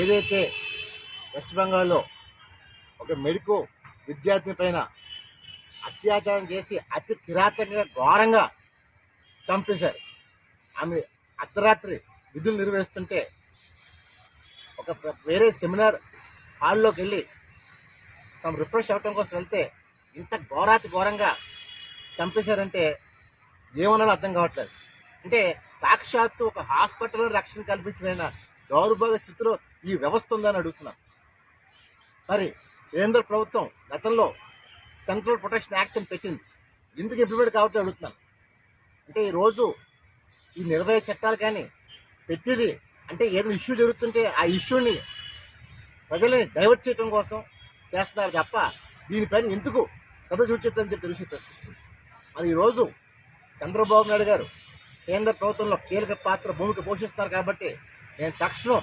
ఏదైతే వెస్ట్ బెంగాల్లో ఒక మెడికో విద్యార్థి పైన అత్యాచారం చేసి అతి కిరాతకంగా ఘోరంగా చంపేశారు. ఆమె అర్ధరాత్రి విధులు నిర్వహిస్తుంటే ఒక వేరే సెమినార్ హాల్లోకి వెళ్ళి తాము రిఫ్రెష్ అవ్వటం కోసం వెళ్తే ఇంత ఘోరాతి ఘోరంగా చంపేశారంటే ఏమన్నాలో అర్థం కావట్లేదు. అంటే సాక్షాత్తు ఒక హాస్పిటల్లో రక్షణ కల్పించిన దౌర్భాగ్య స్థితిలో ఈ వ్యవస్థ ఉందని అడుగుతున్నాం. మరి కేంద్ర ప్రభుత్వం గతంలో సెంట్రల్ ప్రొటెక్షన్ యాక్ట్ అని పెట్టింది, ఎందుకు ఇంప్లిమెంట్ కావట్లేదు అడుగుతున్నాను. అంటే ఈరోజు ఈ నిర్భయ చట్టాలు కానీ పెట్టింది అంటే ఏదైనా ఇష్యూ జరుగుతుంటే ఆ ఇష్యూని ప్రజల్ని డైవర్ట్ చేయడం కోసం చేస్తున్నారు తప్ప దీనిపైన ఎందుకు శ్రద్ధ చూపించట్లని చెప్పి తెలిసి ప్రశ్నిస్తుంది. మరి ఈరోజు చంద్రబాబు నాయుడు గారు కేంద్ర ప్రభుత్వంలో కీలక భూమిక పోషిస్తున్నారు కాబట్టి నేను తక్షణం